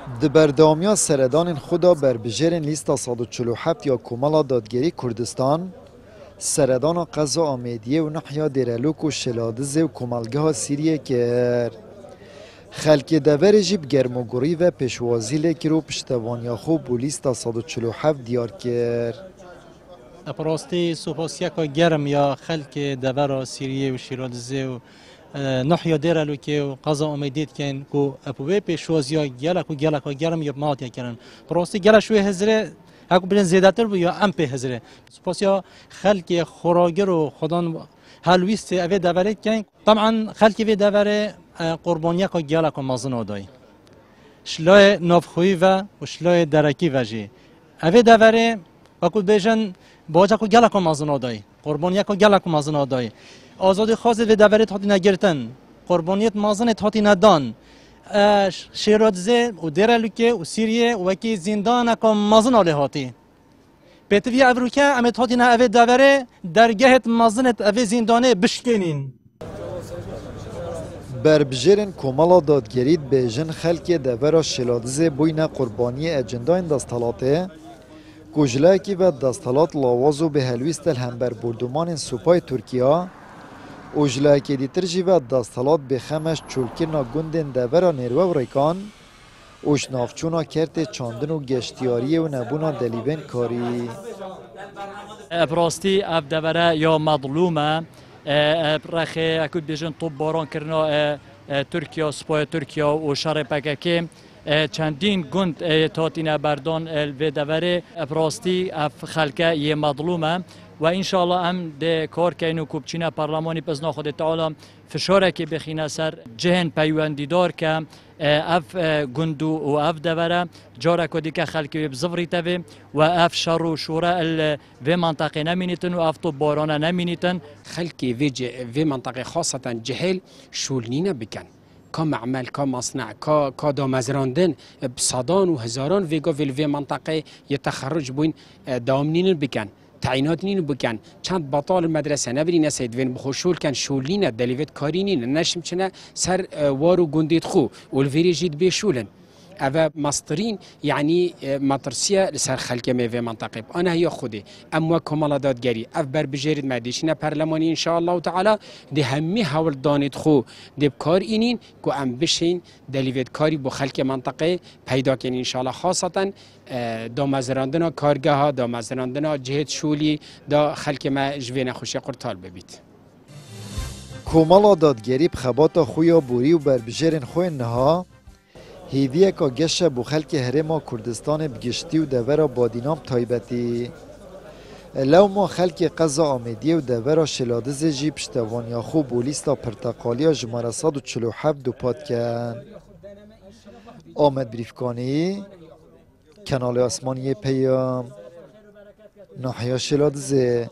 د بردامیا سردان خدا بر بجرین لیستا 147 یا کمالا دادگری کردستان سردان قضا آمیدیه و نحیا دیرلوک و شلادزه و کمالگاه سیریه کر خلک دور جیب گرموگوری و پشوازی لکر و پشتوانیا خوب و لیستا 147 دیار کر اپراستی سوپاسیاکا گرم یا خلک دور سیریه و شلادزه و نحیا دیرلوک و قضا آمیدید کن کو اپوه پشوازیا گلک و گرم یا ماتیا کرن پراستی گلشوی هزره هاکو برن زیادتر بود یا ام په هزره سپاسیا خلک خوراگر و خدان هلویست اوه دوره کن طبعا خلک اوه دوره قربانیه که گله که مازن آدای شلای نافخوی و شلای درکی وجه اوه دوره وکو بیجن باجه که گله که مازن آدای قربانیه که گله که مازن آدای آزادی خواست اوه دوره تاتی نگرتن قربانیت مازن تاتی ندان شیرادزه و دیرلوکه و سیریه و وکی زندان که مازن آله هاتی پیتوی افروکه امت هاتی نه اوه دوره درگهت مازنت اوه زندانه بشکنین بربجرین کمالا دادگرید بیجن خلک دورا شلادزه بوین قربانی اجنداین دستالاته کجلاکی و دستالات لاوازو به هلویست الهمبر بردومان سوپای ترکیه اوجلاکی دیتر جیوه دستالات به خمش چولکرنا گندن دورا نیروه و ریکان اوش نافچونا کرت چاندن و گشتیاری و نبونا دلیون کاری ابراستی اف دوره یا مظلومه رخی اکود بیشن طب باران کرنا ترکیه سپای ترکیه و شر پککی چندین گند تاتین بردان و دوره ابراستی اف خلکه یه مظلومه و انشالله هم ده کار که اینو کوبچینه پارلمانی پس ناخد تعالی فشاره که بخینه سر جهن پیوندیدار که اف گندو و اف دوره جاره کدی که خلکی بزفری تبه و اف شر و شوره و منطقه نمینیتن و اف طب بارانه نمینیتن خلکی و منطقه خاصتا جهل شولنینه بکن کا معمل کا مصنع کا دامزراندن بصدان و هزاران ویگا وی منطقه یتخرج بوین دامنین بکن تعیینات نین بکن چند بطال مدرسه نبرین سید وین بخوشول کن شولینه دلیوت کارینین نشم چنه سر وارو گندید خو والفيري جید بشولن اوه مسترین یعنی مطرسیه لسر خلق میوه منطقه انا هي خودی اما کمال دادگری اف بر بجرید مدیشنه پرلمانی انشاءالله تعالی ده همی حول دانید خو دب کار اینین که ام بشین دلیوت کاری با خلق منطقه پیدا کنین انشاءالله خاصتا دا مزراندنا کارگاه ها دا مزراندنا جهت شولی دا خلق ما جوین خوشی قرطال ببید کمالا دادگری بخباتا خویا بوری و بر بجرین خوی نها هیویه که گشه بو خلک هرما کردستان بگشتی و دورا بادینام تایبتی لو ما خلک قضا آمیدیه و دورا شلادز جی پشتوانیا خوب و لیستا پرتقالیا جماره 147 دو پاد کن آمد بریفکانی کانال آسمانی پیام ناحیه شلادزه